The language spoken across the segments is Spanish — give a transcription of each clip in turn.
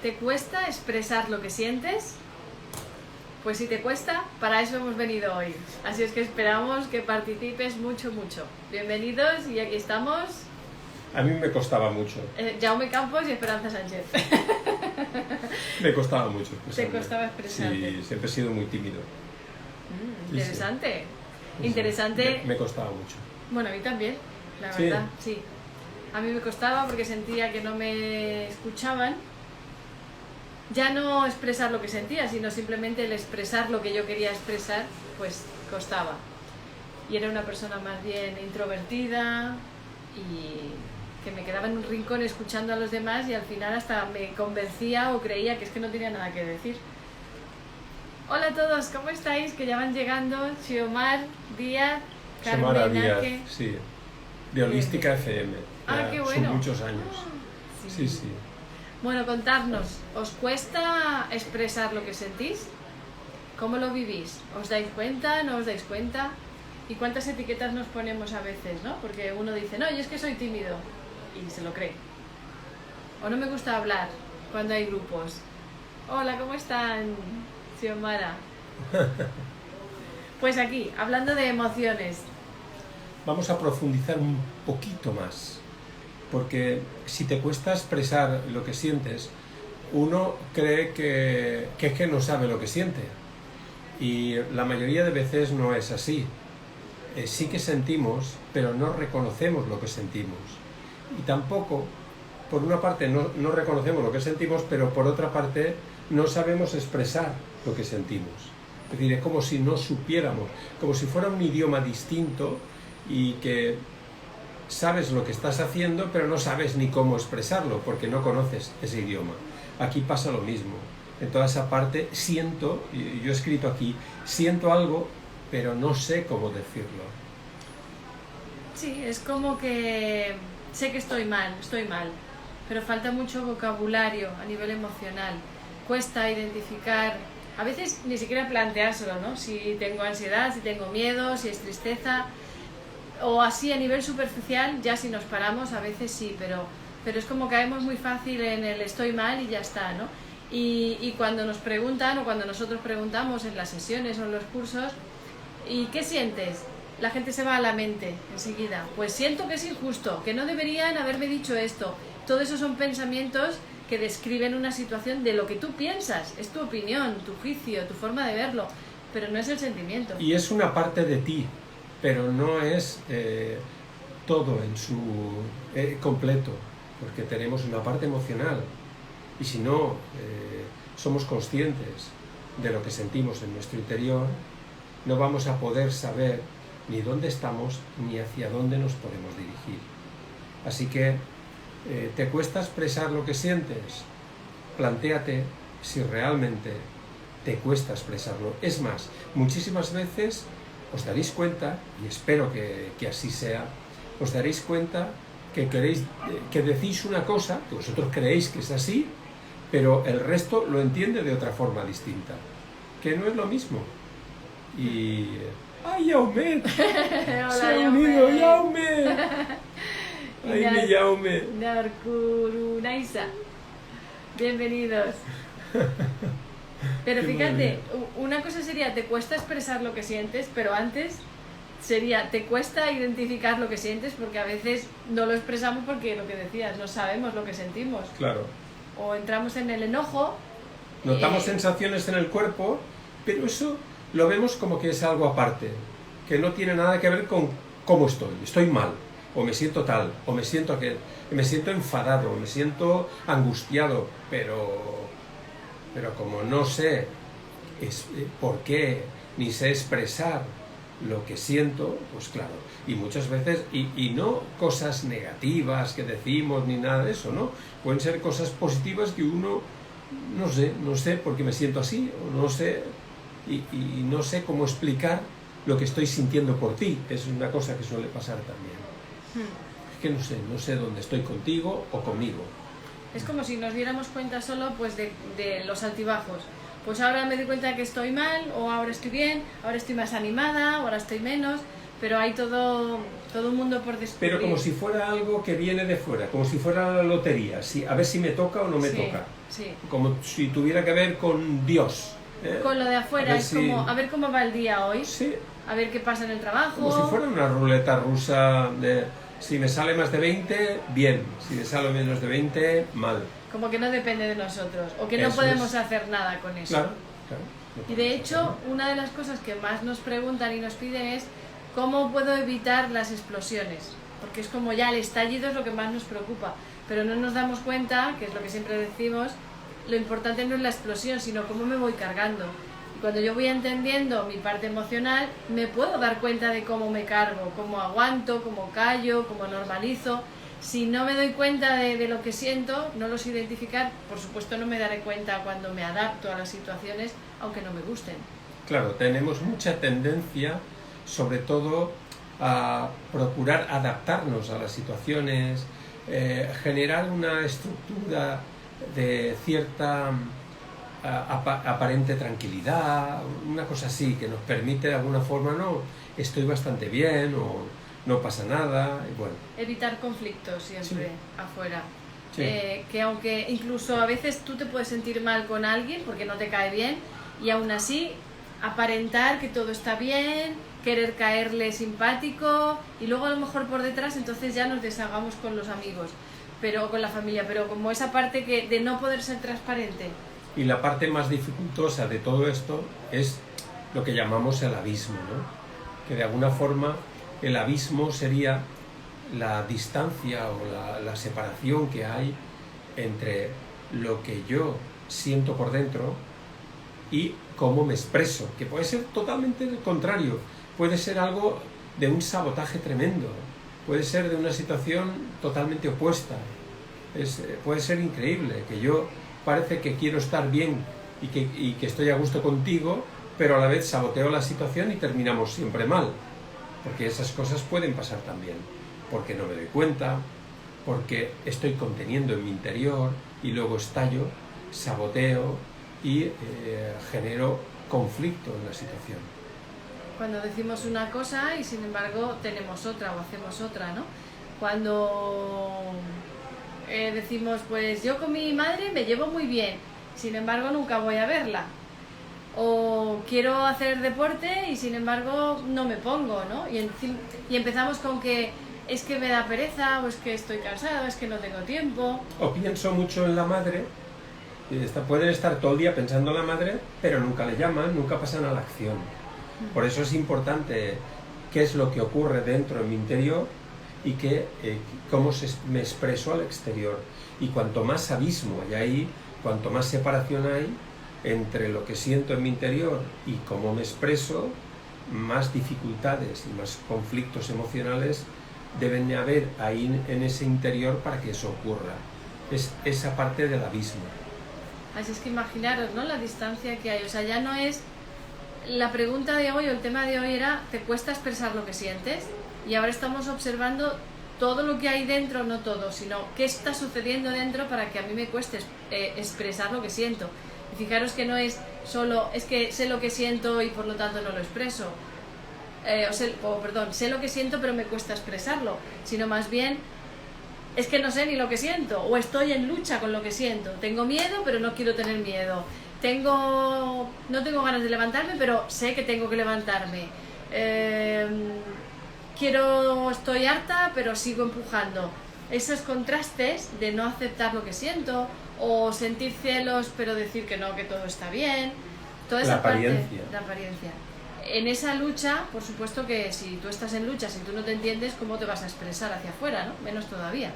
¿Te cuesta expresar lo que sientes? Pues si te cuesta, para eso hemos venido hoy. Así es que esperamos que participes mucho, mucho. Bienvenidos y aquí estamos. A mí me costaba mucho. Jaume Campos y Esperanza Sánchez. Me costaba mucho expresarme. ¿Te costaba expresarte? Sí, siempre he sido muy tímido. Interesante. Sí. Interesante. Me costaba mucho. Bueno, a mí también, la ¿Sí? verdad, sí. A mí me costaba porque sentía que no me escuchaban. Ya no expresar lo que sentía, sino simplemente el expresar lo que yo quería expresar, pues costaba. Y era una persona más bien introvertida y que me quedaba en un rincón escuchando a los demás y al final hasta me convencía o creía que es que no tenía nada que decir. Hola a todos, ¿cómo estáis? Que ya van llegando. Xiomar Díaz, Xiomara Carmen Díaz, Arque. sí. De Holística FM. Ah, qué bueno. Son muchos años. Sí, sí. Bueno, contadnos, ¿os cuesta expresar lo que sentís? ¿Cómo lo vivís? ¿Os dais cuenta? ¿No os dais cuenta? ¿Y cuántas etiquetas nos ponemos a veces, no? Porque uno dice, no, yo es que soy tímido, y se lo cree. O no me gusta hablar cuando hay grupos. Hola, ¿cómo están, Xiomara? Pues aquí, hablando de emociones. Vamos a profundizar un poquito más. Porque si te cuesta expresar lo que sientes, uno cree que es que no sabe lo que siente. Y la mayoría de veces no es así. Sí que sentimos, pero no reconocemos lo que sentimos. Y tampoco, por una parte, no reconocemos lo que sentimos, pero por otra parte, no sabemos expresar lo que sentimos. Es decir, es como si no supiéramos, como si fuera un idioma distinto y que sabes lo que estás haciendo, pero no sabes ni cómo expresarlo, porque no conoces ese idioma. Aquí pasa lo mismo. En toda esa parte siento, y yo he escrito aquí, siento algo, pero no sé cómo decirlo. Sí, es como que sé que estoy mal, pero falta mucho vocabulario a nivel emocional. Cuesta identificar, a veces ni siquiera planteárselo, ¿no? Si tengo ansiedad, si tengo miedo, si es tristeza, o así a nivel superficial, ya si nos paramos, a veces sí, pero es como caemos muy fácil en el estoy mal y ya está, ¿no? Y cuando nos preguntan, o cuando nosotros preguntamos en las sesiones o en los cursos, ¿y qué sientes? La gente se va a la mente enseguida. Pues siento que es injusto, que no deberían haberme dicho esto. Todo eso son pensamientos que describen una situación de lo que tú piensas. Es tu opinión, tu juicio, tu forma de verlo, pero no es el sentimiento. Y es una parte de ti, pero no es todo en su completo, porque tenemos una parte emocional. Y si no somos conscientes de lo que sentimos en nuestro interior, no vamos a poder saber ni dónde estamos ni hacia dónde nos podemos dirigir. Así que, ¿te cuesta expresar lo que sientes? Plantéate si realmente te cuesta expresarlo. Es más, muchísimas veces os daréis cuenta, y espero que así sea, os daréis cuenta que decís una cosa, que vosotros creéis que es así, pero el resto lo entiende de otra forma distinta, que no es lo mismo. Y... ¡Ay, Jaume! Hola, ¡Se ha unido Jaume! ¡Ay, mi Jaume! Narkurunaisa. Bienvenidos. Pero fíjate, una cosa sería, te cuesta expresar lo que sientes, pero antes sería, te cuesta identificar lo que sientes, porque a veces no lo expresamos porque, lo que decías, no sabemos lo que sentimos. Claro. O entramos en el enojo. Notamos sensaciones en el cuerpo, pero eso lo vemos como que es algo aparte, que no tiene nada que ver con cómo estoy mal, o me siento tal, o me siento enfadado, me siento angustiado, pero como no sé por qué, ni sé expresar lo que siento, pues claro, y muchas veces, y no cosas negativas que decimos, ni nada de eso, ¿no? Pueden ser cosas positivas que uno, no sé por qué me siento así, o no sé, y no sé cómo explicar lo que estoy sintiendo por ti, que es una cosa que suele pasar también. Es que no sé dónde estoy contigo o conmigo. Es como si nos diéramos cuenta solo pues de los altibajos. Pues ahora me doy cuenta de que estoy mal, o ahora estoy bien, ahora estoy más animada, ahora estoy menos, pero hay todo un mundo por descubrir. Pero como si fuera algo que viene de fuera, como si fuera la lotería, a ver si me toca o no me toca. Sí. Como si tuviera que ver con Dios. Con lo de afuera, es como a ver cómo va el día hoy, sí. A ver qué pasa en el trabajo. Como si fuera una ruleta rusa de si me sale más de 20, bien, si me sale menos de 20, mal. Como que no depende de nosotros, o que no podemos hacer nada con eso. Claro. Y de hecho, una de las cosas que más nos preguntan y nos piden es ¿cómo puedo evitar las explosiones? Porque es como ya el estallido es lo que más nos preocupa, pero no nos damos cuenta, que es lo que siempre decimos, lo importante no es la explosión, sino cómo me voy cargando. Y cuando yo voy entendiendo mi parte emocional, me puedo dar cuenta de cómo me cargo, cómo aguanto, cómo callo, cómo normalizo. Si no me doy cuenta de lo que siento, no lo sé identificar, por supuesto no me daré cuenta cuando me adapto a las situaciones, aunque no me gusten. Claro, tenemos mucha tendencia, sobre todo, a procurar adaptarnos a las situaciones, generar una estructura de cierta aparente tranquilidad, una cosa así, que nos permite de alguna forma, no, estoy bastante bien o no pasa nada, y bueno. Evitar conflictos siempre afuera. Sí. Que aunque incluso a veces tú te puedes sentir mal con alguien porque no te cae bien y aún así aparentar que todo está bien, querer caerle simpático y luego a lo mejor por detrás entonces ya nos deshagamos con los amigos, pero con la familia, pero como esa parte de no poder ser transparente. Y la parte más dificultosa de todo esto es lo que llamamos el abismo, ¿no? Que de alguna forma el abismo sería la distancia o la separación que hay entre lo que yo siento por dentro y cómo me expreso, que puede ser totalmente el contrario, puede ser algo de un sabotaje tremendo, puede ser de una situación totalmente opuesta, puede ser increíble, que yo parece que quiero estar bien y que estoy a gusto contigo, pero a la vez saboteo la situación y terminamos siempre mal, porque esas cosas pueden pasar también, porque no me doy cuenta, porque estoy conteniendo en mi interior y luego estallo, saboteo y genero conflicto en la situación. Cuando decimos una cosa y sin embargo tenemos otra o hacemos otra, ¿no? Cuando decimos, pues yo con mi madre me llevo muy bien, sin embargo nunca voy a verla. O quiero hacer deporte y sin embargo no me pongo, ¿no? Y empezamos con que es que me da pereza, o es que estoy cansado, es que no tengo tiempo. O pienso mucho en la madre, pueden estar todo el día pensando en la madre, pero nunca le llaman, nunca pasan a la acción. Por eso es importante qué es lo que ocurre dentro en mi interior y cómo me expreso al exterior. Y cuanto más abismo hay ahí, cuanto más separación hay entre lo que siento en mi interior y cómo me expreso, más dificultades y más conflictos emocionales deben de haber ahí en ese interior para que eso ocurra. Es esa parte del abismo. Así es que imaginaros, ¿no? La distancia que hay. O sea, ya no es... La pregunta de hoy o el tema de hoy era ¿te cuesta expresar lo que sientes? Y ahora estamos observando todo lo que hay dentro, no todo, sino qué está sucediendo dentro para que a mí me cueste expresar lo que siento. Y fijaros que no es solo, es que sé lo que siento y por lo tanto no lo expreso. Sé lo que siento pero me cuesta expresarlo, sino más bien es que no sé ni lo que siento, o estoy en lucha con lo que siento. Tengo miedo pero no quiero tener miedo. No tengo ganas de levantarme pero sé que tengo que levantarme. Estoy harta pero sigo empujando. Esos contrastes de no aceptar lo que siento o sentir celos pero decir que no, que todo está bien, toda esa parte, la apariencia. En esa lucha, por supuesto que si tú estás en lucha, si tú no te entiendes, ¿cómo te vas a expresar hacia afuera, no? Menos todavía.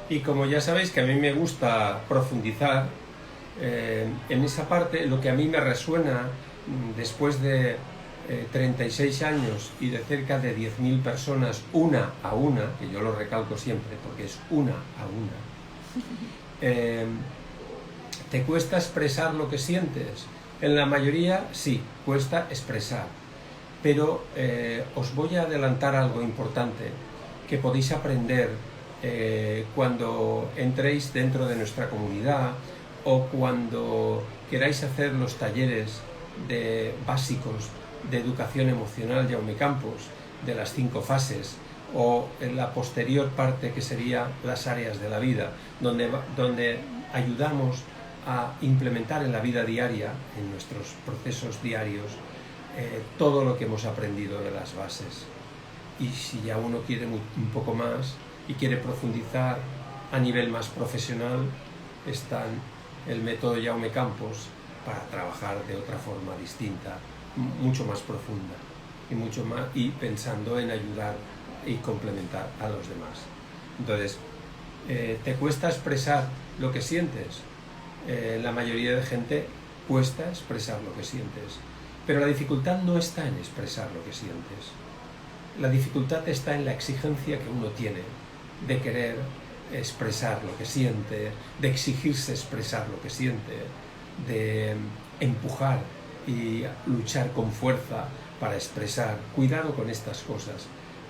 Y como ya sabéis que a mí me gusta profundizar en esa parte, lo que a mí me resuena después de 36 años y de cerca de 10.000 personas, una a una, que yo lo recalco siempre porque es una a una, ¿te cuesta expresar lo que sientes? En la mayoría sí, cuesta expresar, pero os voy a adelantar algo importante que podéis aprender cuando entréis dentro de nuestra comunidad o cuando queráis hacer los talleres básicos de educación emocional Jaume Campos, de las 5 fases, o en la posterior parte que sería las áreas de la vida, donde ayudamos a implementar en la vida diaria, en nuestros procesos diarios, todo lo que hemos aprendido de las bases. Y si ya uno quiere un poco más y quiere profundizar a nivel más profesional, están el método Jaume Campos para trabajar de otra forma distinta, mucho más profunda y pensando en ayudar y complementar a los demás. Entonces, ¿te cuesta expresar lo que sientes? La mayoría de gente cuesta expresar lo que sientes, pero la dificultad no está en expresar lo que sientes. La dificultad está en la exigencia que uno tiene de querer expresar lo que siente, de exigirse expresar lo que siente, de empujar y luchar con fuerza para expresar. Cuidado con estas cosas,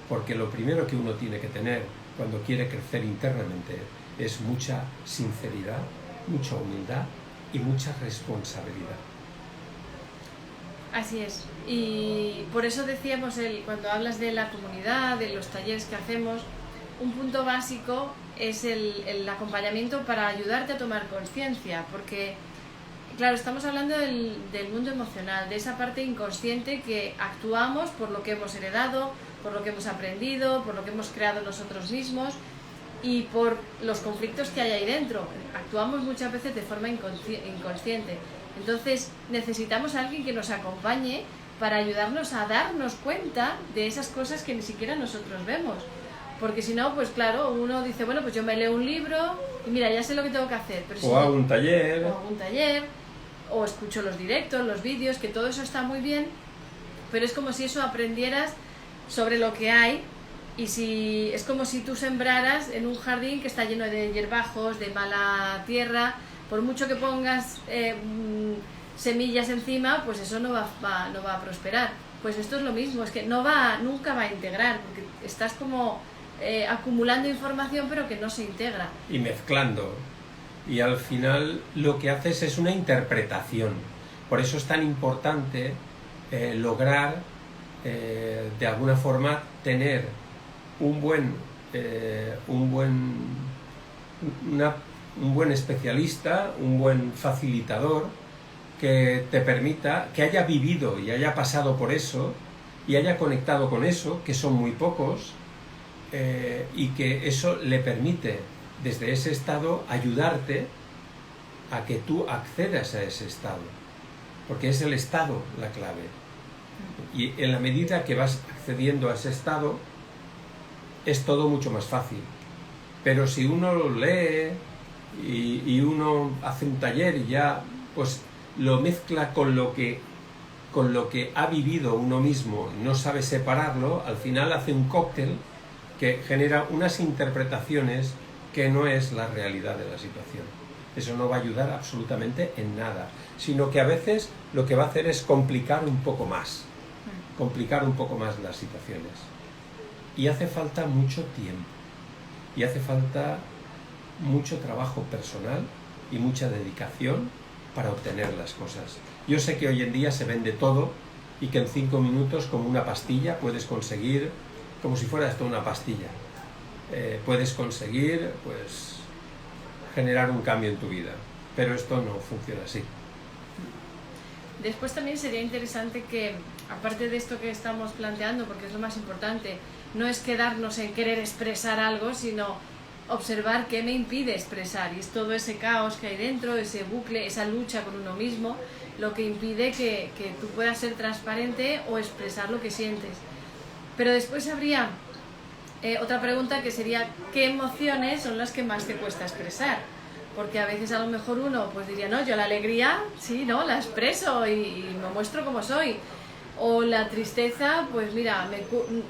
porque lo primero que uno tiene que tener cuando quiere crecer internamente es mucha sinceridad, mucha humildad y mucha responsabilidad. Así es, y por eso decíamos, cuando hablas de la comunidad, de los talleres que hacemos, un punto básico es el acompañamiento para ayudarte a tomar conciencia, porque claro, estamos hablando del mundo emocional, de esa parte inconsciente que actuamos por lo que hemos heredado, por lo que hemos aprendido, por lo que hemos creado nosotros mismos y por los conflictos que hay ahí dentro. Actuamos muchas veces de forma inconsciente. Entonces necesitamos a alguien que nos acompañe para ayudarnos a darnos cuenta de esas cosas que ni siquiera nosotros vemos. Porque si no, pues claro, uno dice, bueno, pues yo me leo un libro y mira, ya sé lo que tengo que hacer. Pero o hago un taller. O escucho los directos, los vídeos, que todo eso está muy bien, pero es como si eso aprendieras sobre lo que hay, y es como si tú sembraras en un jardín que está lleno de hierbajos, de mala tierra. Por mucho que pongas semillas encima, pues eso no va a prosperar. Pues esto es lo mismo, es que nunca va a integrar, porque estás como acumulando información pero que no se integra. Y mezclando. Y al final lo que haces es una interpretación. Por eso es tan importante lograr, de alguna forma, tener un buen especialista, un buen facilitador que te permita, que haya vivido y haya pasado por eso y haya conectado con eso, que son muy pocos, y que eso le permite desde ese estado ayudarte a que tú accedas a ese estado, porque es el estado la clave, y en la medida que vas accediendo a ese estado es todo mucho más fácil. Pero si uno lo lee y uno hace un taller y ya pues lo mezcla con lo que ha vivido uno mismo y no sabe separarlo, al final hace un cóctel que genera unas interpretaciones que no es la realidad de la situación. Eso no va a ayudar absolutamente en nada, sino que a veces lo que va a hacer es complicar un poco más las situaciones. Y hace falta mucho tiempo, y hace falta mucho trabajo personal y mucha dedicación para obtener las cosas. Yo sé que hoy en día se vende todo y que en 5 minutos, como una pastilla, puedes conseguir, como si fuera esto una pastilla, puedes conseguir pues generar un cambio en tu vida, pero esto no funciona así. Después también sería interesante que, aparte de esto que estamos planteando, porque es lo más importante, no es quedarnos en querer expresar algo, sino observar qué me impide expresar, y es todo ese caos que hay dentro, ese bucle, esa lucha con uno mismo, lo que impide que tú puedas ser transparente o expresar lo que sientes. Pero después habría otra pregunta, que sería ¿qué emociones son las que más te cuesta expresar? Porque a veces a lo mejor uno pues diría, no, yo la alegría, sí, no, la expreso y me muestro como soy. O la tristeza, pues mira,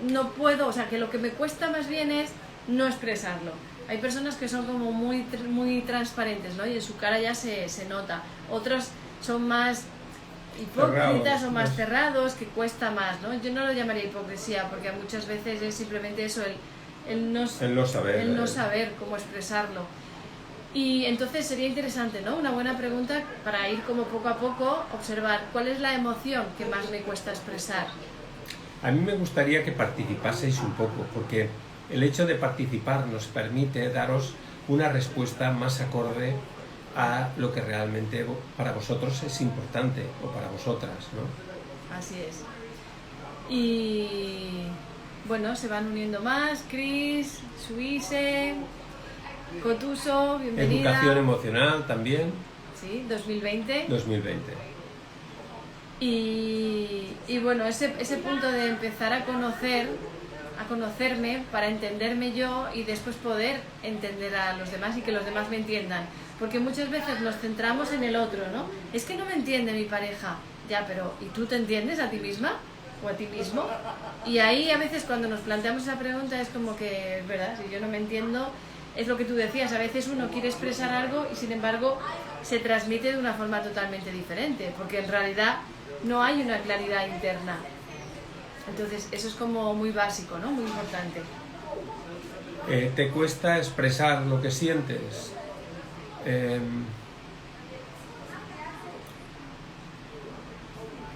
no puedo, o sea, que lo que me cuesta más bien es no expresarlo. Hay personas que son como muy transparentes, ¿no? Y en su cara ya se nota. Otros son más hipócritas o más cerrados, que cuesta más, ¿no? Yo no lo llamaría hipocresía, porque muchas veces es simplemente eso, el no saber cómo expresarlo. Y entonces sería interesante, ¿no? Una buena pregunta para ir como poco a poco observar cuál es la emoción que más me cuesta expresar. A mí me gustaría que participaseis un poco, porque el hecho de participar nos permite daros una respuesta más acorde a lo que realmente para vosotros es importante, o para vosotras, ¿no? Así es. Y bueno, se van uniendo más, Cris, Suise, Cotuso, bienvenida. Educación emocional también. Sí, 2020. 2020. Y bueno, ese punto de empezar a conocerme para entenderme yo y después poder entender a los demás y que los demás me entiendan. Porque muchas veces nos centramos en el otro, ¿no? Es que no me entiende mi pareja. Ya, pero ¿y tú te entiendes a ti misma o a ti mismo? Y ahí a veces cuando nos planteamos esa pregunta es como que, es verdad, si yo no me entiendo, es lo que tú decías, a veces uno quiere expresar algo y sin embargo se transmite de una forma totalmente diferente, porque en realidad no hay una claridad interna. Entonces eso es como muy básico, ¿no? Muy importante. ¿Te cuesta expresar lo que sientes?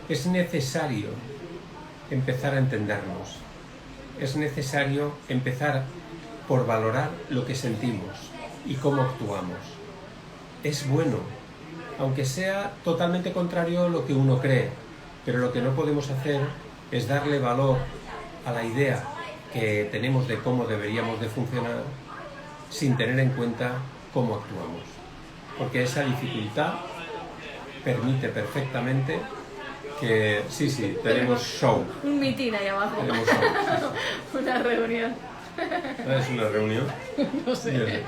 Es necesario empezar a entendernos. Es necesario empezar por valorar lo que sentimos y cómo actuamos. Es bueno, aunque sea totalmente contrario a lo que uno cree, pero lo que no podemos hacer es darle valor a la idea que tenemos de cómo deberíamos de funcionar sin tener en cuenta cómo actuamos. Porque esa dificultad permite perfectamente que... Sí, tenemos show. Un mitin ahí abajo. Tenemos show. Una reunión. ¿Es una reunión? No sé,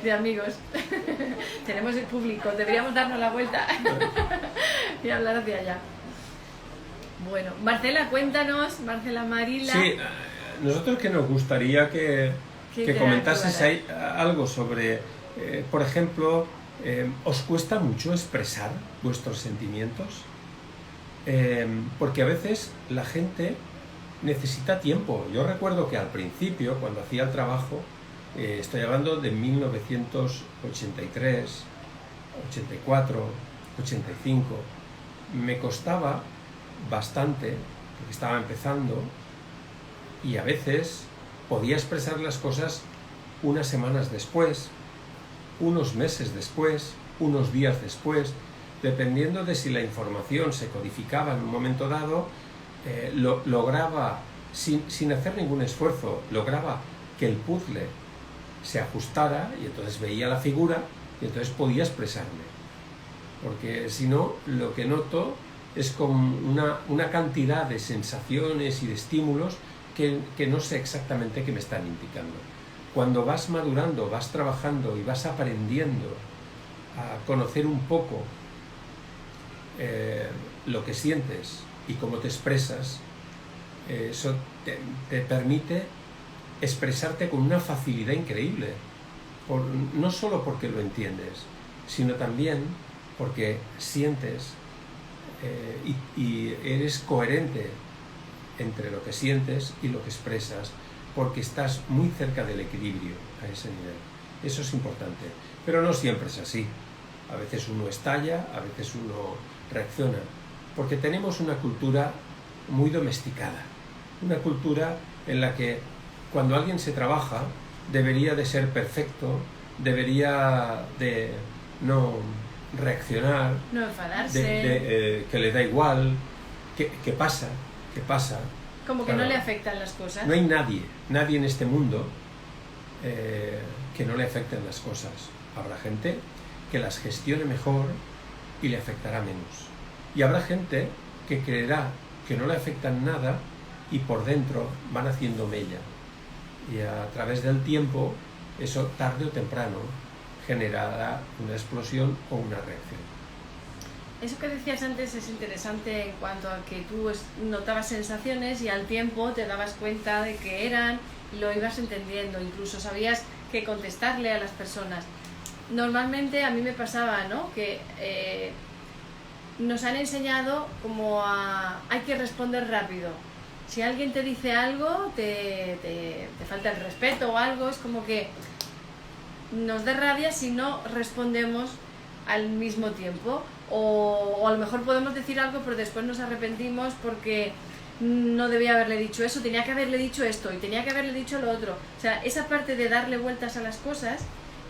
de amigos. Tenemos el público, deberíamos darnos la vuelta y hablar hacia allá. Bueno, Marcela, cuéntanos, Marcela Marila. Sí, nosotros que nos gustaría que comentases ahí algo sobre, por ejemplo, ¿os cuesta mucho expresar vuestros sentimientos? Porque a veces la gente necesita tiempo. Yo recuerdo que al principio, cuando hacía el trabajo, estoy hablando de 1983, 84, 85, me costaba bastante, porque estaba empezando, y a veces podía expresar las cosas unas semanas después, unos meses después, unos días después, dependiendo de si la información se codificaba en un momento dado, lograba, sin hacer ningún esfuerzo, lograba que el puzzle se ajustara y entonces veía la figura y entonces podía expresarme. Porque si no, lo que noto es como una cantidad de sensaciones y de estímulos que no sé exactamente qué me están indicando. Cuando vas madurando, vas trabajando y vas aprendiendo a conocer un poco lo que sientes y cómo te expresas, eso te permite expresarte con una facilidad increíble, no solo porque lo entiendes, sino también porque sientes y eres coherente entre lo que sientes y lo que expresas, porque estás muy cerca del equilibrio a ese nivel. Eso es importante, pero no siempre es así. A veces uno estalla, a veces uno reacciona, porque tenemos una cultura muy domesticada, una cultura en la que cuando alguien se trabaja debería de ser perfecto, debería de no reaccionar, no enfadarse, que le da igual, que pasa. Como que claro, no le afectan las cosas. No hay nadie en este mundo que no le afecten las cosas. Habrá gente que las gestione mejor y le afectará menos. Y habrá gente que creerá que no le afectan nada y por dentro van haciendo mella. Y a través del tiempo, eso tarde o temprano generará una explosión o una reacción. Eso que decías antes es interesante en cuanto a que tú notabas sensaciones y al tiempo te dabas cuenta de que eran, lo ibas entendiendo, incluso sabías qué contestarle a las personas. Normalmente a mí me pasaba, ¿no?, que nos han enseñado como hay que responder rápido. Si alguien te dice algo, te falta el respeto o algo, es como que nos da rabia si no respondemos al mismo tiempo. O a lo mejor podemos decir algo pero después nos arrepentimos porque no debía haberle dicho eso, tenía que haberle dicho esto y tenía que haberle dicho lo otro. O sea, esa parte de darle vueltas a las cosas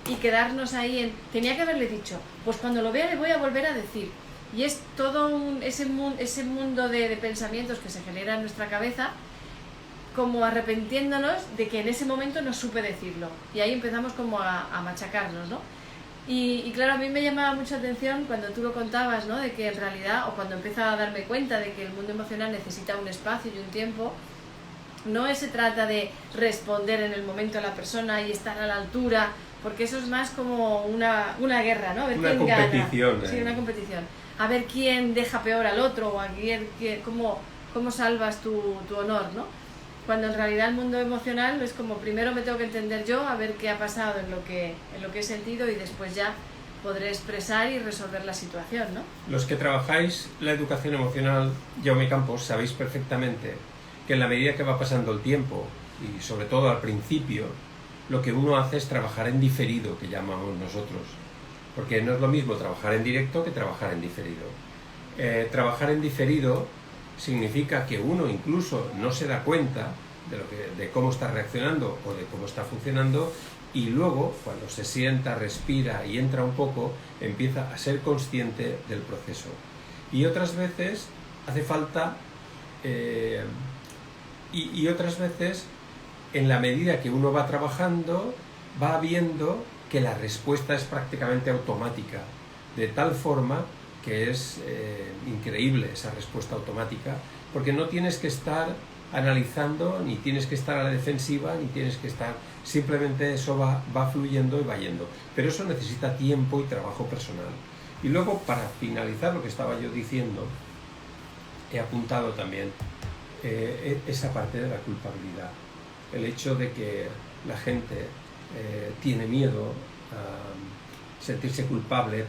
y quedarnos ahí en, tenía que haberle dicho, pues cuando lo vea le voy a volver a decir. Y es todo ese mundo de pensamientos que se genera en nuestra cabeza, como arrepintiéndonos de que en ese momento no supe decirlo. Y ahí empezamos como a machacarnos, ¿no? Y claro, a mí me llamaba mucha atención cuando tú lo contabas, ¿no? De que en realidad, o cuando empezaba a darme cuenta de que el mundo emocional necesita un espacio y un tiempo, no se trata de responder en el momento a la persona y estar a la altura, porque eso es más como una guerra, ¿no? A ver una quién competición. gana. Sí, una competición. A ver quién deja peor al otro, o a cómo salvas tu honor, ¿no? Cuando en realidad el mundo emocional es como primero me tengo que entender yo, a ver qué ha pasado en lo que he sentido, y después ya podré expresar y resolver la situación, ¿no? Los que trabajáis la educación emocional, Jaume Campos, sabéis perfectamente que en la medida que va pasando el tiempo, y sobre todo al principio, lo que uno hace es trabajar en diferido, que llamamos nosotros. Porque no es lo mismo trabajar en directo que trabajar en diferido. Trabajar en diferido significa que uno incluso no se da cuenta de cómo está reaccionando o de cómo está funcionando, y luego, cuando se sienta, respira y entra un poco, empieza a ser consciente del proceso. Y otras veces hace falta, y otras veces, en la medida que uno va trabajando, va viendo que la respuesta es prácticamente automática, de tal forma que es increíble esa respuesta automática, porque no tienes que estar analizando, ni tienes que estar a la defensiva, ni tienes que estar... Simplemente eso va fluyendo y va yendo. Pero eso necesita tiempo y trabajo personal. Y luego, para finalizar lo que estaba yo diciendo, he apuntado también esa parte de la culpabilidad. El hecho de que la gente tiene miedo a sentirse culpable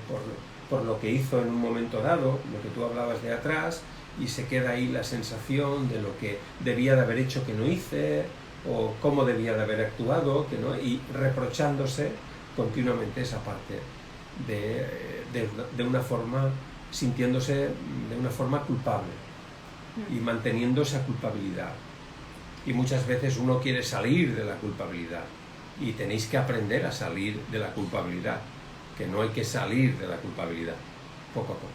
por lo que hizo en un momento dado, lo que tú hablabas de atrás, y se queda ahí la sensación de lo que debía de haber hecho que no hice, o cómo debía de haber actuado, que no, y reprochándose continuamente esa parte de una forma, sintiéndose de una forma culpable y manteniendo esa culpabilidad. Y muchas veces uno quiere salir de la culpabilidad, y tenéis que aprender a salir de la culpabilidad, que no hay que salir de la culpabilidad, poco a poco.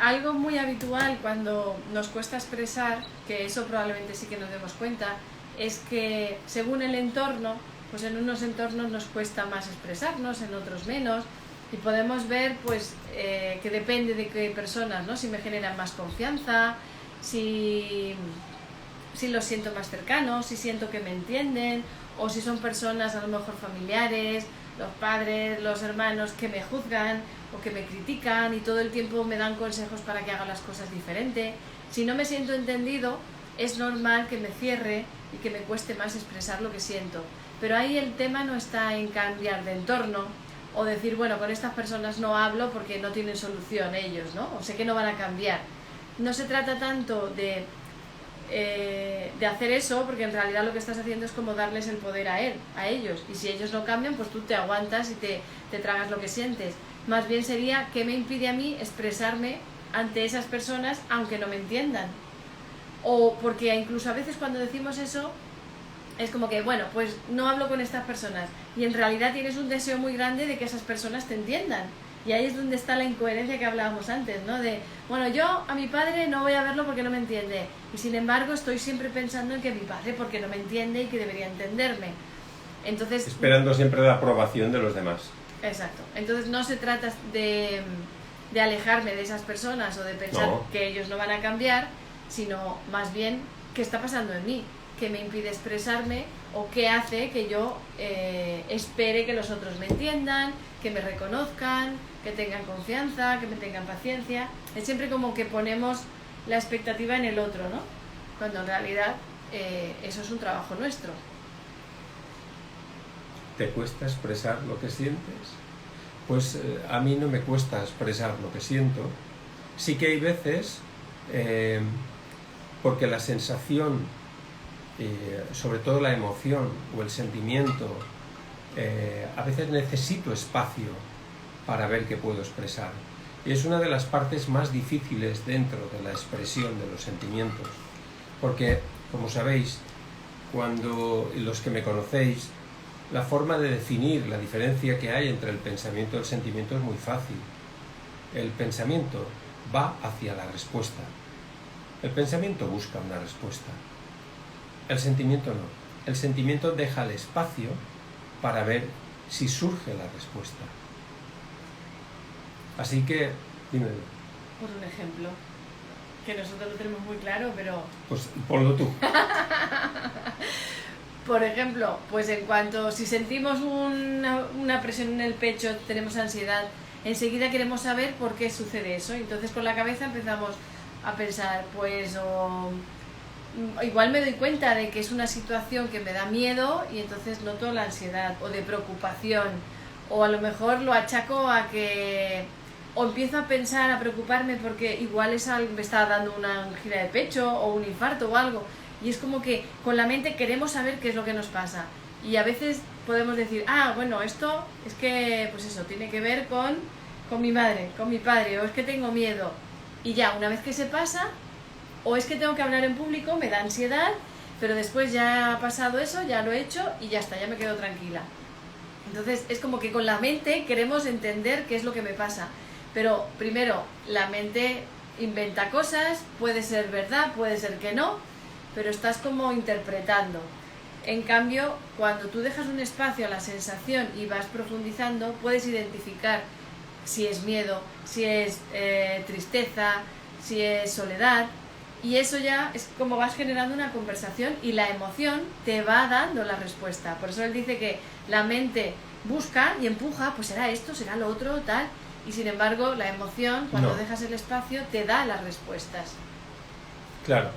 Algo muy habitual cuando nos cuesta expresar, que eso probablemente sí que nos demos cuenta, es que según el entorno, pues en unos entornos nos cuesta más expresarnos, en otros menos, y podemos ver pues que depende de qué personas, ¿no? Si me generan más confianza, si los siento más cercanos, si siento que me entienden, o si son personas a lo mejor familiares, los padres, los hermanos que me juzgan o que me critican y todo el tiempo me dan consejos para que haga las cosas diferente. Si no me siento entendido, es normal que me cierre y que me cueste más expresar lo que siento. Pero ahí el tema no está en cambiar de entorno o decir, bueno, con estas personas no hablo porque no tienen solución ellos, ¿no? O sé que no van a cambiar. No se trata tanto de hacer eso, porque en realidad lo que estás haciendo es como darles el poder a ellos, y si ellos no cambian, pues tú te aguantas y te tragas lo que sientes. Más bien sería qué me impide a mí expresarme ante esas personas aunque no me entiendan, o porque incluso a veces cuando decimos eso es como que, bueno, pues no hablo con estas personas, y en realidad tienes un deseo muy grande de que esas personas te entiendan. Y ahí es donde está la incoherencia que hablábamos antes, ¿no? De, bueno, yo a mi padre no voy a verlo porque no me entiende. Y sin embargo estoy siempre pensando en que mi padre, porque no me entiende y que debería entenderme. Entonces... Esperando siempre la aprobación de los demás. Exacto. Entonces no se trata de alejarme de esas personas o de pensar que ellos no van a cambiar, sino más bien qué está pasando en mí, qué me impide expresarme o qué hace que yo espere que los otros me entiendan, que me reconozcan, que tengan confianza, que me tengan paciencia. Es siempre como que ponemos la expectativa en el otro, ¿no? Cuando en realidad eso es un trabajo nuestro. ¿Te cuesta expresar lo que sientes? Pues a mí no me cuesta expresar lo que siento. Sí que hay veces, porque la sensación, sobre todo la emoción o el sentimiento, a veces necesito espacio para ver qué puedo expresar. Y es una de las partes más difíciles dentro de la expresión de los sentimientos. Porque, como sabéis, cuando los que me conocéis, la forma de definir la diferencia que hay entre el pensamiento y el sentimiento es muy fácil. El pensamiento va hacia la respuesta. El pensamiento busca una respuesta. El sentimiento no. El sentimiento deja el espacio para ver si surge la respuesta. Así que, dímelo. Por un ejemplo, que nosotros lo tenemos muy claro, pero... Pues ponlo tú. Por ejemplo, pues en cuanto si sentimos una presión en el pecho, tenemos ansiedad, enseguida queremos saber por qué sucede eso. Entonces con la cabeza empezamos a pensar, pues igual me doy cuenta de que es una situación que me da miedo y entonces noto la ansiedad o de preocupación, o a lo mejor lo achaco a que... o empiezo a pensar, a preocuparme porque igual me está dando una gira de pecho o un infarto o algo. Y es como que con la mente queremos saber qué es lo que nos pasa. Y a veces podemos decir, bueno, esto es que, pues eso, tiene que ver con mi madre, con mi padre, o es que tengo miedo. Y ya, una vez que se pasa, o es que tengo que hablar en público, me da ansiedad, pero después ya ha pasado eso, ya lo he hecho y ya está, ya me quedo tranquila. Entonces es como que con la mente queremos entender qué es lo que me pasa. Pero primero, la mente inventa cosas, puede ser verdad, puede ser que no, pero estás como interpretando. En cambio, cuando tú dejas un espacio a la sensación y vas profundizando, puedes identificar si es miedo, si es tristeza, si es soledad, y eso ya es como vas generando una conversación y la emoción te va dando la respuesta. Por eso él dice que la mente busca y empuja, pues será esto, será lo otro, tal, y sin embargo la emoción, cuando dejas el espacio, te da las respuestas. Claro.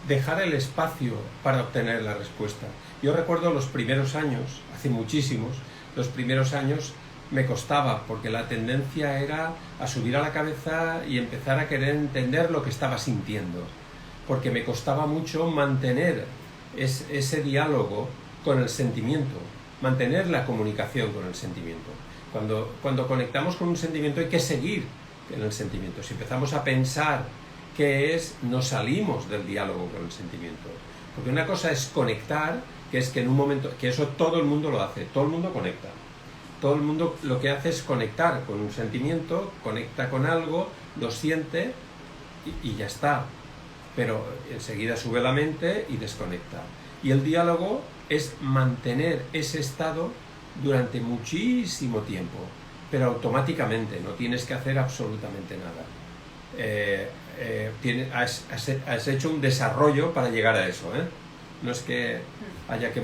Dejar el espacio para obtener la respuesta. Yo recuerdo los primeros años, hace muchísimos, los primeros años me costaba, porque la tendencia era a subir a la cabeza y empezar a querer entender lo que estaba sintiendo, porque me costaba mucho mantener ese diálogo con el sentimiento, mantener la comunicación con el sentimiento. Cuando conectamos con un sentimiento hay que seguir en el sentimiento. Si empezamos a pensar qué es, nos salimos del diálogo con el sentimiento. Porque una cosa es conectar, que es que en un momento, que eso todo el mundo lo hace, todo el mundo conecta. Todo el mundo lo que hace es conectar con un sentimiento, conecta con algo, lo siente y ya está. Pero enseguida sube la mente y desconecta. Y el diálogo es mantener ese estado durante muchísimo tiempo, pero automáticamente, no tienes que hacer absolutamente nada. Has hecho un desarrollo para llegar a eso, ¿eh? No es que haya que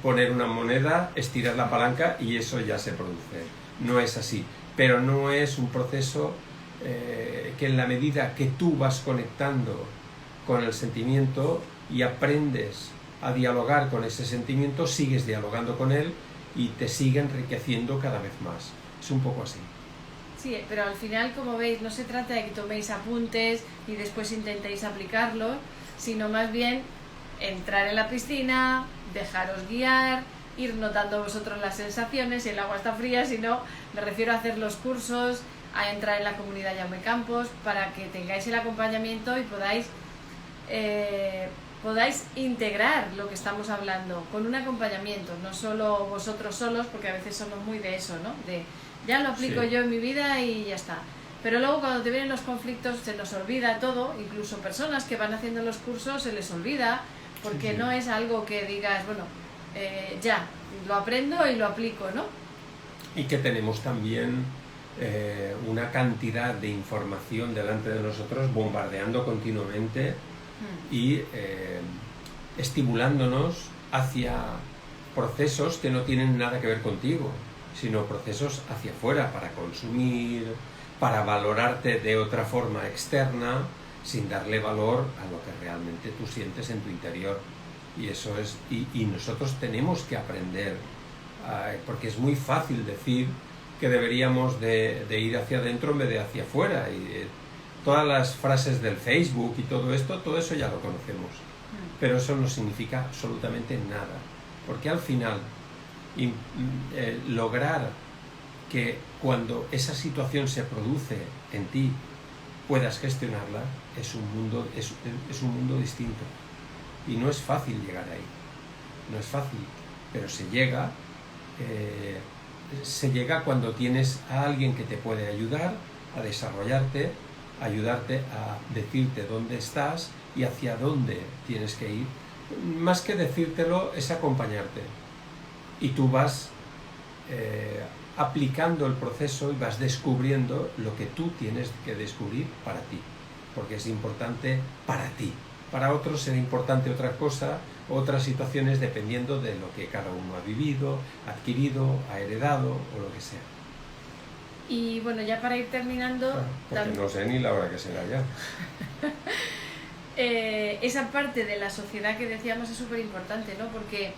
poner una moneda, estirar la palanca y eso ya se produce. No es así. Pero no es un proceso que en la medida que tú vas conectando con el sentimiento y aprendes a dialogar con ese sentimiento, sigues dialogando con él y te sigue enriqueciendo cada vez más. Es un poco así. Sí, pero al final, como veis, no se trata de que toméis apuntes y después intentéis aplicarlos, sino más bien entrar en la piscina, dejaros guiar, ir notando vosotros las sensaciones, si el agua está fría, si no, me refiero a hacer los cursos, a entrar en la comunidad Jaume Campos, para que tengáis el acompañamiento y podáis integrar lo que estamos hablando con un acompañamiento, no solo vosotros solos, porque a veces somos muy de eso, ¿no? De ya lo aplico yo en mi vida y ya está. Pero luego cuando te vienen los conflictos se nos olvida todo, incluso personas que van haciendo los cursos se les olvida, porque no es algo que digas, bueno, ya, lo aprendo y lo aplico, ¿no? Y que tenemos también una cantidad de información delante de nosotros bombardeando continuamente y estimulándonos hacia procesos que no tienen nada que ver contigo, sino procesos hacia afuera, para consumir, para valorarte de otra forma externa, sin darle valor a lo que realmente tú sientes en tu interior. Y eso es, y nosotros tenemos que aprender, porque es muy fácil decir que deberíamos de ir hacia adentro en vez de hacia afuera. Y todas las frases del Facebook y todo eso ya lo conocemos. Pero eso no significa absolutamente nada. Porque al final, lograr que cuando esa situación se produce en ti puedas gestionarla, es un mundo distinto. Y no es fácil llegar ahí, no es fácil, pero se llega cuando tienes a alguien que te puede ayudar a desarrollarte, ayudarte a decirte dónde estás y hacia dónde tienes que ir. Más que decírtelo, es acompañarte. Y tú vas aplicando el proceso y vas descubriendo lo que tú tienes que descubrir para ti, porque es importante para ti. Para otros será importante otra cosa, otras situaciones, dependiendo de lo que cada uno ha vivido, adquirido, ha heredado o lo que sea. Y bueno, ya para ir terminando... Porque no sé ni la hora que será ya. Esa parte de la sociedad que decíamos es súper importante, ¿no? Porque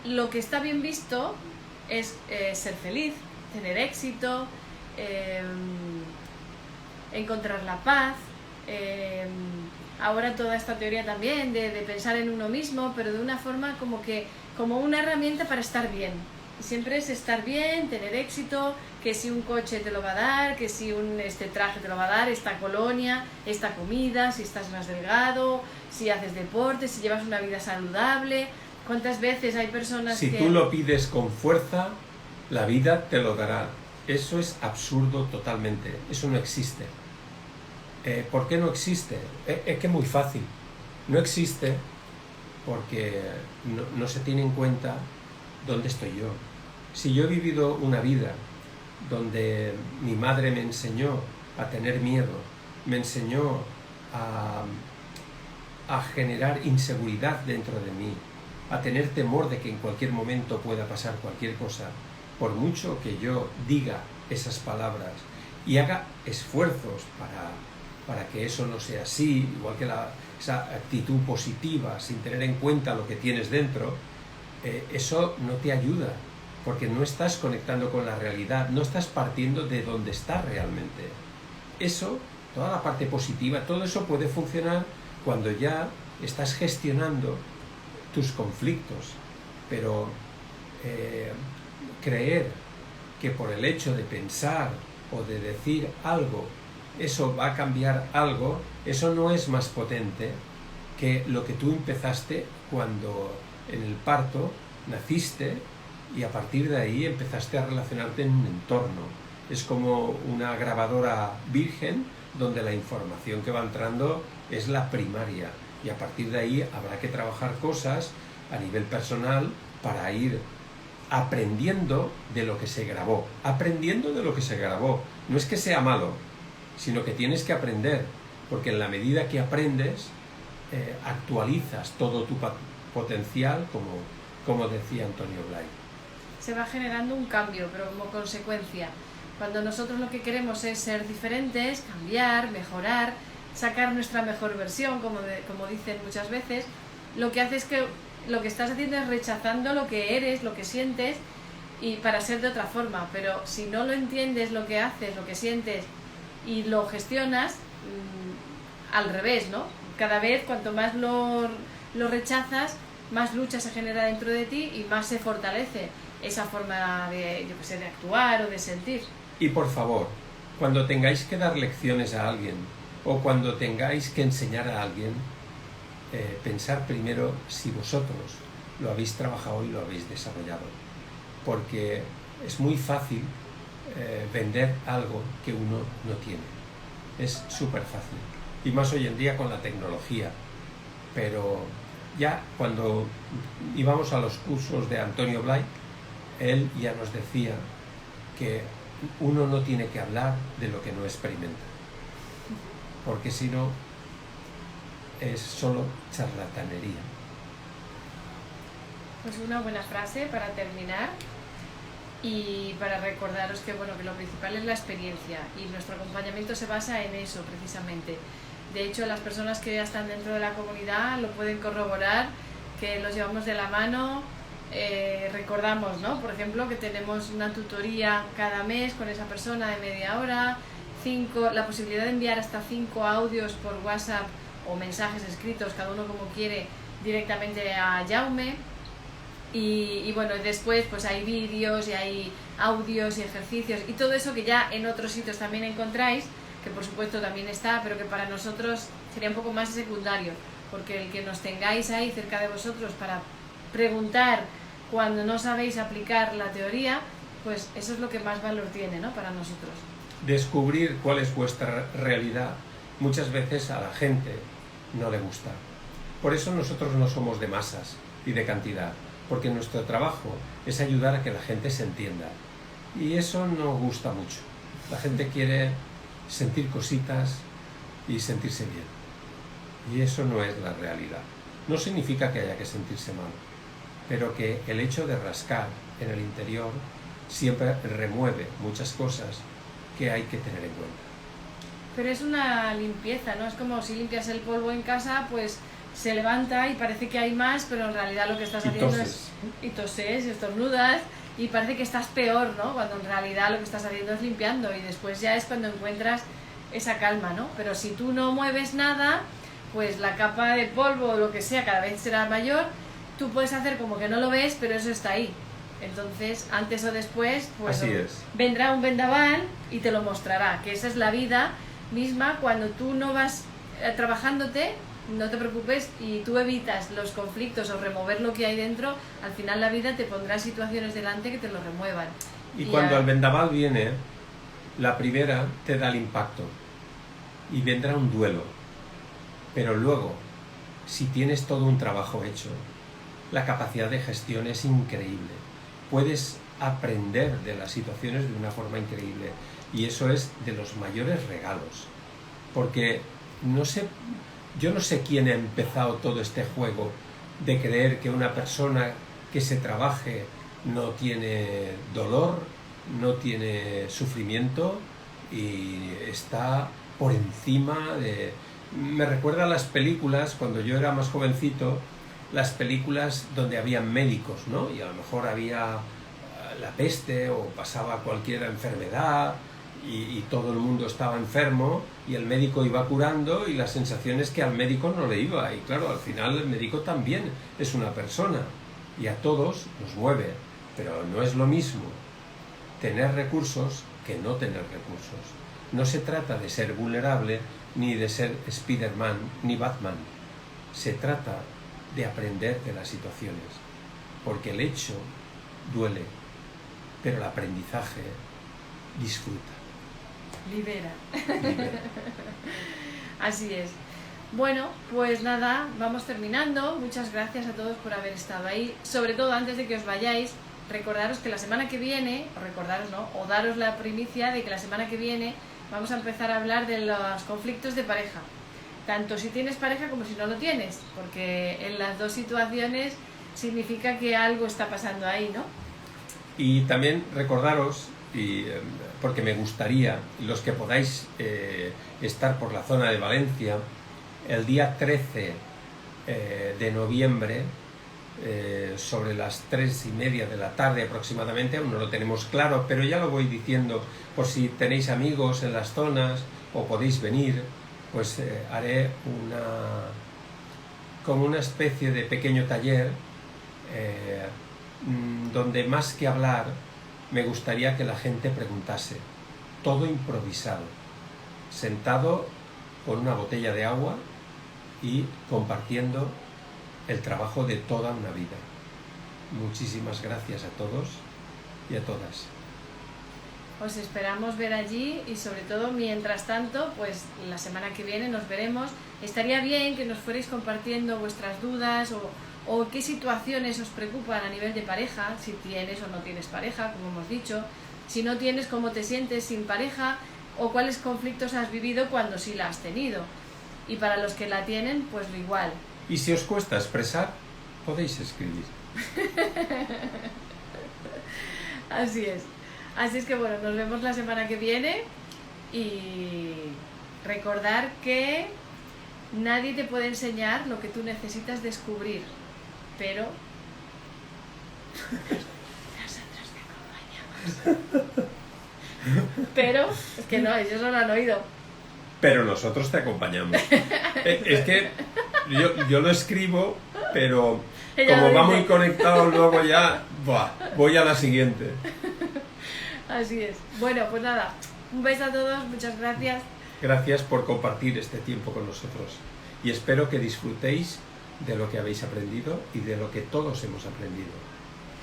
lo que está bien visto es ser feliz, tener éxito, encontrar la paz. Ahora toda esta teoría también de pensar en uno mismo, pero de una forma como una herramienta para estar bien. Siempre es estar bien, tener éxito, que si un coche te lo va a dar, que si este traje te lo va a dar, esta colonia, esta comida, si estás más delgado, si haces deporte, si llevas una vida saludable. ¿Cuántas veces hay personas que... Si tú lo pides con fuerza, la vida te lo dará. Eso es absurdo totalmente, eso no existe. ¿Por qué no existe? Es que es muy fácil. No existe porque no se tiene en cuenta dónde estoy yo. Si yo he vivido una vida donde mi madre me enseñó a tener miedo, me enseñó a generar inseguridad dentro de mí, a tener temor de que en cualquier momento pueda pasar cualquier cosa, por mucho que yo diga esas palabras y haga esfuerzos para que eso no sea así, igual que esa actitud positiva sin tener en cuenta lo que tienes dentro, eso no te ayuda, porque no estás conectando con la realidad, no estás partiendo de donde estás realmente. Eso, toda la parte positiva, todo eso puede funcionar cuando ya estás gestionando tus conflictos, pero creer que por el hecho de pensar o de decir algo, eso va a cambiar algo, eso no es más potente que lo que tú empezaste cuando en el parto naciste y a partir de ahí empezaste a relacionarte en un entorno. Es como una grabadora virgen donde la información que va entrando es la primaria y a partir de ahí habrá que trabajar cosas a nivel personal para ir aprendiendo de lo que se grabó. Aprendiendo de lo que se grabó. No es que sea malo, sino que tienes que aprender, porque en la medida que aprendes, actualizas todo tu potencial, como decía Antonio Blay. Se va generando un cambio, pero como consecuencia. Cuando nosotros lo que queremos es ser diferentes, cambiar, mejorar, sacar nuestra mejor versión, como dicen muchas veces, lo que hace es que lo que estás haciendo es rechazando lo que eres, lo que sientes, y para ser de otra forma. Pero si no lo entiendes, lo que haces, lo que sientes, y lo gestionas, al revés, ¿no? Cada vez, cuanto más lo rechazas, más lucha se genera dentro de ti y más se fortalece esa forma de actuar o de sentir. Y por favor, cuando tengáis que dar lecciones a alguien o cuando tengáis que enseñar a alguien, pensar primero si vosotros lo habéis trabajado y lo habéis desarrollado, porque es muy fácil vender algo que uno no tiene. Es súper fácil, y más hoy en día con la tecnología. Pero ya cuando íbamos a los cursos de Antonio Blay, él ya nos decía que uno no tiene que hablar de lo que no experimenta, porque si no es solo charlatanería. Pues una buena frase para terminar y para recordaros que lo principal es la experiencia y nuestro acompañamiento se basa en eso precisamente. De hecho, las personas que ya están dentro de la comunidad lo pueden corroborar, que los llevamos de la mano. Recordamos, ¿no? Por ejemplo, que tenemos una tutoría cada mes con esa persona de media hora, la posibilidad de enviar hasta 5 audios por WhatsApp o mensajes escritos, cada uno como quiere, directamente a Jaume. Y bueno, después pues hay vídeos y hay audios y ejercicios y todo eso que ya en otros sitios también encontráis, que por supuesto también está, pero que para nosotros sería un poco más secundario, porque el que nos tengáis ahí cerca de vosotros para preguntar cuando no sabéis aplicar la teoría, pues eso es lo que más valor tiene, ¿no?, para nosotros. Descubrir cuál es vuestra realidad muchas veces a la gente no le gusta. Por eso nosotros no somos de masas y de cantidad, porque nuestro trabajo es ayudar a que la gente se entienda. Y eso no gusta mucho. La gente quiere sentir cositas y sentirse bien. Y eso no es la realidad. No significa que haya que sentirse mal, pero que el hecho de rascar en el interior siempre remueve muchas cosas que hay que tener en cuenta. Pero es una limpieza, ¿no? Es como si limpias el polvo en casa, pues se levanta y parece que hay más, pero en realidad lo que estás haciendo es... Y toses, y estornudas, y parece que estás peor, ¿no? Cuando en realidad lo que estás haciendo es limpiando, y después ya es cuando encuentras esa calma, ¿no? Pero si tú no mueves nada, pues la capa de polvo o lo que sea cada vez será mayor, tú puedes hacer como que no lo ves, pero eso está ahí. Entonces, antes o después, pues vendrá un vendaval y te lo mostrará, que esa es la vida misma. Cuando tú no vas trabajándote, no te preocupes, y tú evitas los conflictos o remover lo que hay dentro, al final la vida te pondrá situaciones delante que te lo remuevan. Y cuando el vendaval viene, la primera te da el impacto y vendrá un duelo. Pero luego, si tienes todo un trabajo hecho, la capacidad de gestión es increíble. Puedes aprender de las situaciones de una forma increíble. Y eso es de los mayores regalos. Porque yo no sé quién ha empezado todo este juego de creer que una persona que se trabaje no tiene dolor, no tiene sufrimiento y está por encima de... Me recuerda a las películas, cuando yo era más jovencito, las películas donde había médicos, ¿no? Y a lo mejor había la peste o pasaba cualquier enfermedad y todo el mundo estaba enfermo y el médico iba curando, y la sensación es que al médico no le iba. Y claro, al final el médico también es una persona y a todos nos mueve, pero no es lo mismo tener recursos que no tener recursos. No se trata de ser vulnerable ni de ser Spider-Man ni Batman. Se trata de aprender de las situaciones, porque el hecho duele, pero el aprendizaje disfruta. Libera. Así es. Bueno, pues nada, vamos terminando. Muchas gracias a todos por haber estado ahí. Sobre todo, antes de que os vayáis, recordaros que la semana que viene, o daros la primicia de que la semana que viene vamos a empezar a hablar de los conflictos de pareja. Tanto si tienes pareja como si no lo tienes, porque en las dos situaciones significa que algo está pasando ahí, ¿no? Y también recordaros, porque me gustaría, los que podáis estar por la zona de Valencia, el día 13 de noviembre, sobre las 3:30 de la tarde aproximadamente, aún no lo tenemos claro, pero ya lo voy diciendo por si tenéis amigos en las zonas o podéis venir, pues haré como una especie de pequeño taller donde, más que hablar, me gustaría que la gente preguntase, todo improvisado, sentado con una botella de agua y compartiendo el trabajo de toda una vida. Muchísimas gracias a todos y a todas. Os esperamos ver allí, y sobre todo, mientras tanto, pues la semana que viene nos veremos. Estaría bien que nos fuerais compartiendo vuestras dudas o qué situaciones os preocupan a nivel de pareja, si tienes o no tienes pareja, como hemos dicho, si no tienes, cómo te sientes sin pareja, o cuáles conflictos has vivido cuando sí la has tenido. Y para los que la tienen, pues lo igual. Y si os cuesta expresar, podéis escribir. Así es. Así es que bueno, nos vemos la semana que viene, y recordar que nadie te puede enseñar lo que tú necesitas descubrir, pero nosotros te acompañamos. Pero es que no, ellos no lo han oído. Pero nosotros te acompañamos. Es que yo lo escribo, pero Ella como lo va dice. muy conectado, luego ya voy a la siguiente. Así es. Bueno, pues nada, un beso a todos, muchas gracias. Gracias por compartir este tiempo con nosotros y espero que disfrutéis de lo que habéis aprendido y de lo que todos hemos aprendido.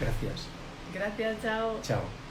Gracias. Gracias, chao. Chao.